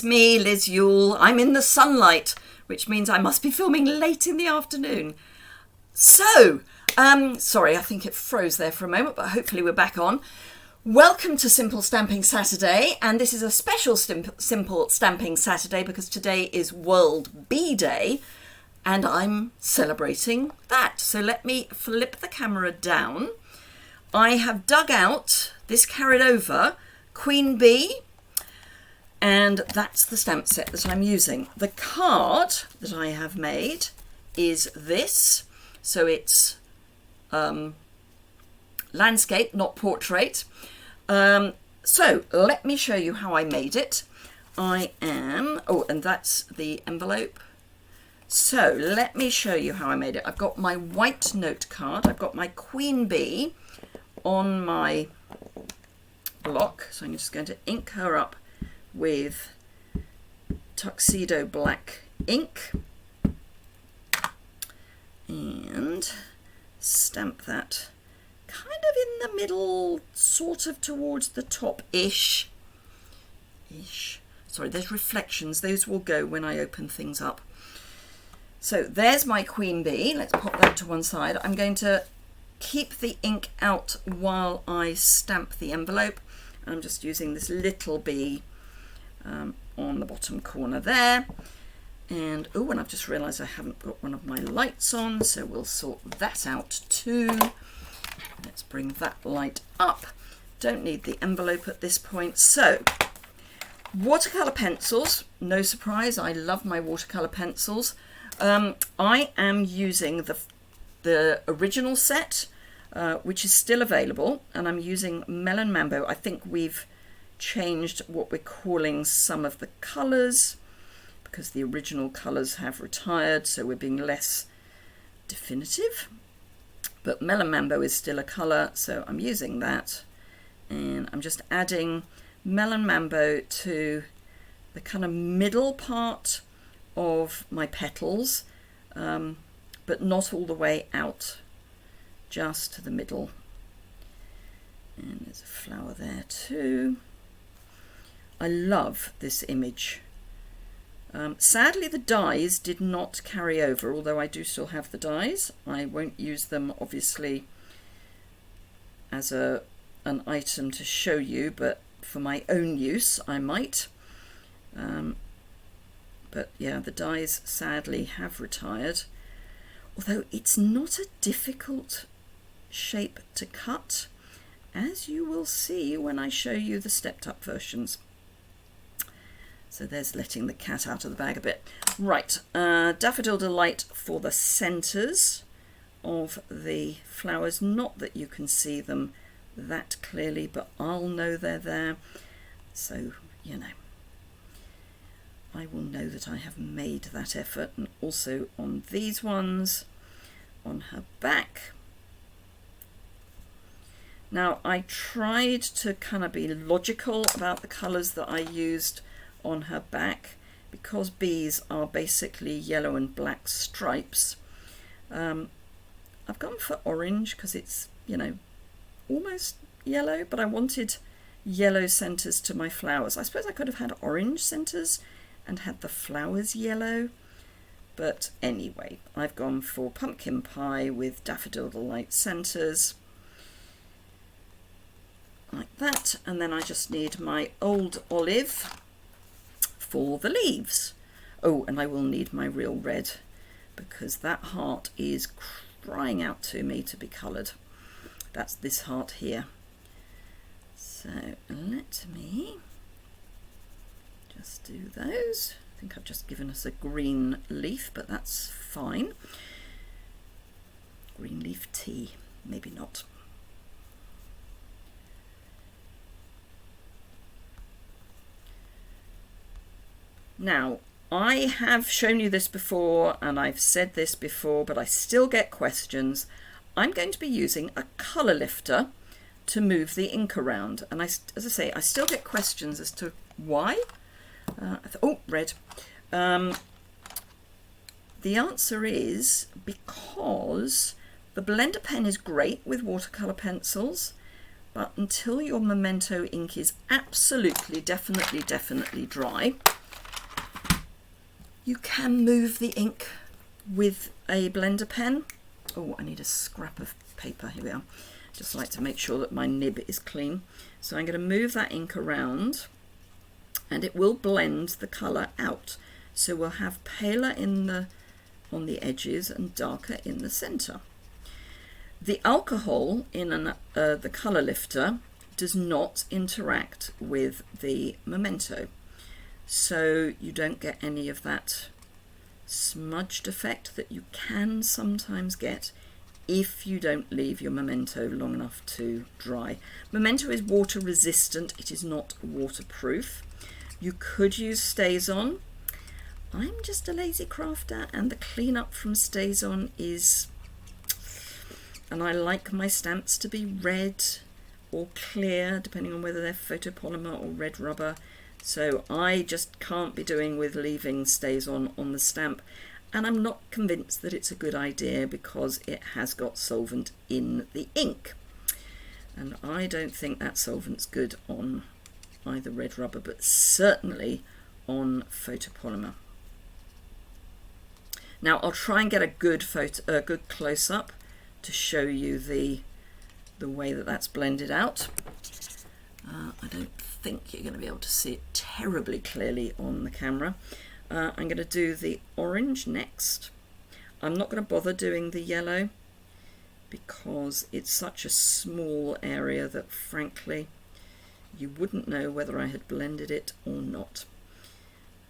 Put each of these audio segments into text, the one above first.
It's me, Liz Yuille. I'm in the sunlight, which means I must be filming late in the afternoon. So, sorry, I think it froze there for a moment, but hopefully we're back on. Welcome to Simple Stamping Saturday, and this is a special Simple Stamping Saturday because today is World Bee Day, and I'm celebrating that. So let me flip the camera down. I have dug out this carried over Queen Bee, and that's the stamp set that I'm using. The card that I have made is this, so it's landscape, not portrait. So let me show you how I made it. And that's the envelope. So let me show you how I made it. I've got my white note card, I've got my Queen Bee on my block, so I'm just going to ink her up with tuxedo black ink and stamp that kind of in the middle, sort of towards the top-ish. Sorry, there's reflections, those will go when I open things up. So there's my Queen Bee. Let's pop that to one side. I'm going to keep the ink out while I stamp the envelope. I'm just using this little bee on the bottom corner there. And I've just realised I haven't got one of my lights on, so we'll sort that out too. Let's bring that light up. Don't need the envelope at this point. So, watercolour pencils. No surprise, I love my watercolour pencils. I am using the original set, which is still available, and I'm using Melon Mambo. I think we've changed what we're calling some of the colours because the original colours have retired, so we're being less definitive. But Melon Mambo is still a colour, so I'm using that. And I'm just adding Melon Mambo to the kind of middle part of my petals, but not all the way out, just to the middle. And there's a flower there too. I love this image. Sadly, the dies did not carry over, although I do still have the dies. I won't use them, obviously, as an item to show you, but for my own use, I might. But yeah, the dies sadly have retired, although it's not a difficult shape to cut, as you will see when I show you the stepped up versions. So there's letting the cat out of the bag a bit. Right, Daffodil Delight for the centres of the flowers. Not that you can see them that clearly, but I'll know they're there. So, you know, I will know that I have made that effort. And also on these ones, on her back. Now, I tried to kind of be logical about the colours that I used on her back, because bees are basically yellow and black stripes. I've gone for orange because it's, you know, almost yellow, but I wanted yellow centres to my flowers. I suppose I could have had orange centres and had the flowers yellow, but anyway, I've gone for pumpkin pie with Daffodil Delight centres, like that. And then I just need my old olive for the leaves. Oh, and I will need my real red because that heart is crying out to me to be coloured. That's this heart here. So let me just do those. I think I've just given us a green leaf, but that's fine. Green leaf tea, maybe not. Now, I have shown you this before and I've said this before, but I still get questions. I'm going to be using a colour lifter to move the ink around. And as I say, I still get questions as to why. Red. The answer is because the blender pen is great with watercolour pencils, but until your Memento ink is absolutely, definitely dry, You can move the ink with a blender pen. Oh, I need a scrap of paper. Here we are. Just like to make sure that my nib is clean. So I'm going to move that ink around and it will blend the colour out. So we'll have paler on the edges and darker in the centre. The alcohol in the colour lifter does not interact with the memento. So you don't get any of that smudged effect that you can sometimes get if you don't leave your memento long enough to dry. Memento is water resistant, it is not waterproof. You could use StazOn. I'm just a lazy crafter and the cleanup from StazOn is, and I like my stamps to be red or clear depending on whether they're photopolymer or red rubber. So I just can't be doing with leaving StazOn on the stamp, and I'm not convinced that it's a good idea because it has got solvent in the ink, and I don't think that solvent's good on either red rubber but certainly on photopolymer. Now I'll try and get a good close-up to show you the way that that's blended out. I don't think you're going to be able to see it terribly clearly on the camera. I'm going to do the orange next. I'm not going to bother doing the yellow because it's such a small area that frankly you wouldn't know whether I had blended it or not.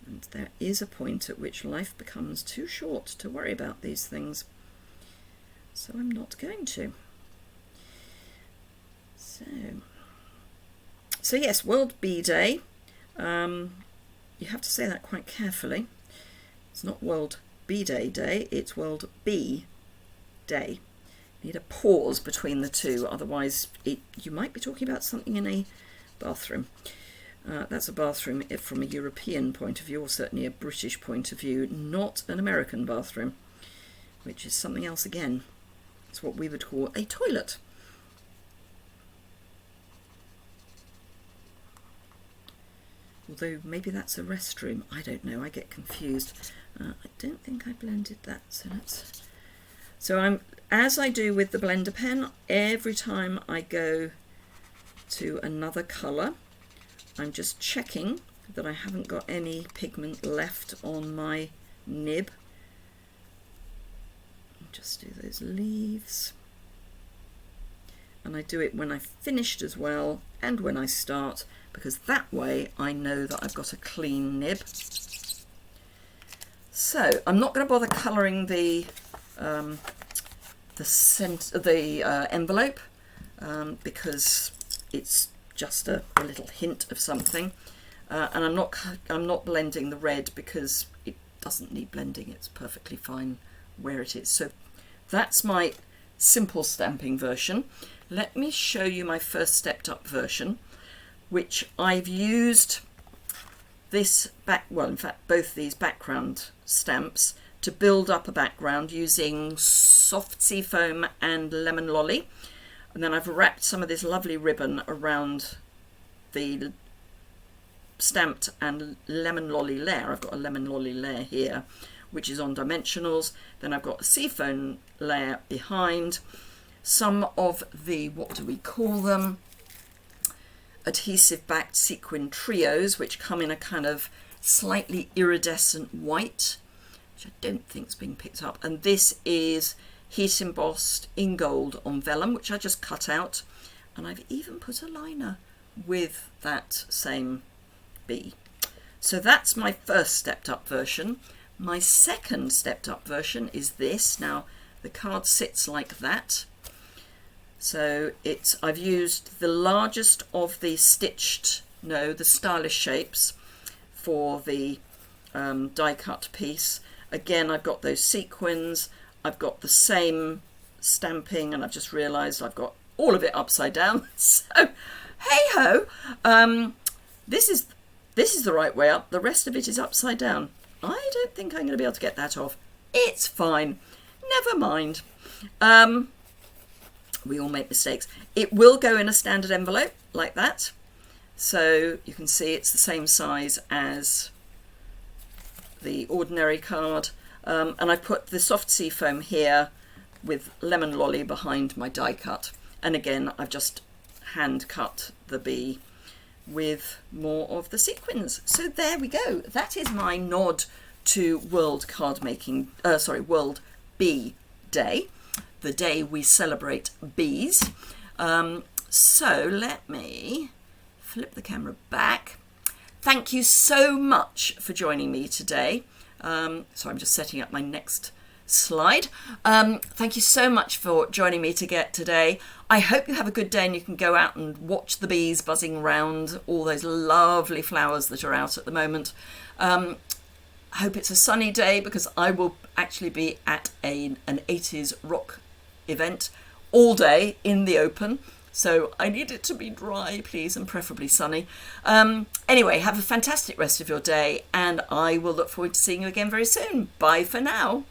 And there is a point at which life becomes too short to worry about these things, so I'm not going to. So yes, World Bee Day. You have to say that quite carefully. It's not World Bee Day, it's World Bee Day. You need a pause between the two, otherwise you might be talking about something in a bathroom. That's a bathroom from a European point of view, or certainly a British point of view, not an American bathroom, which is something else again. It's what we would call a toilet. Although maybe that's a restroom, I don't know, I get confused. I don't think I blended that, so as I do with the blender pen, every time I go to another colour, I'm just checking that I haven't got any pigment left on my nib. Just do those leaves. And I do it when I've finished as well, and when I start, because that way I know that I've got a clean nib. So I'm not going to bother colouring the envelope because it's just a little hint of something, and I'm not blending the red because it doesn't need blending. It's perfectly fine where it is. So that's my simple stamping version. Let me show you my first stepped up version, which I've used this in fact both these background stamps to build up a background using soft sea foam and lemon lolly, and then I've wrapped some of this lovely ribbon around the stamped and lemon lolly layer. I've got a lemon lolly layer here which is on dimensionals, then I've got a sea foam layer behind, some of the, what do we call them, adhesive backed sequin trios, which come in a kind of slightly iridescent white, which I don't think is being picked up, and this is heat embossed in gold on vellum, which I just cut out, and I've even put a liner with that same bee. So that's my first stepped up version. My second stepped up version is this. Now the card sits like that. So I've used the largest of the the stylish shapes for the die cut piece. Again, I've got those sequins, I've got the same stamping, and I've just realised I've got all of it upside down. So hey ho, this is the right way up, the rest of it is upside down. I don't think I'm going to be able to get that off. It's fine, never mind. We all make mistakes. It will go in a standard envelope like that, so you can see it's the same size as the ordinary card, and I put the soft sea foam here with lemon lolly behind my die cut. And again, I've just hand cut the bee with more of the sequins. So there we go. That is my nod to World World Bee Day, the day we celebrate bees. So let me flip the camera back. Thank you so much for joining me today. So I'm just setting up my next slide. Thank you so much for joining me today. I hope you have a good day and you can go out and watch the bees buzzing around all those lovely flowers that are out at the moment. I hope it's a sunny day, because I will actually be at an 80s rock event all day in the open. So I need it to be dry, please, and preferably sunny. Anyway, have a fantastic rest of your day, and I will look forward to seeing you again very soon. Bye for now.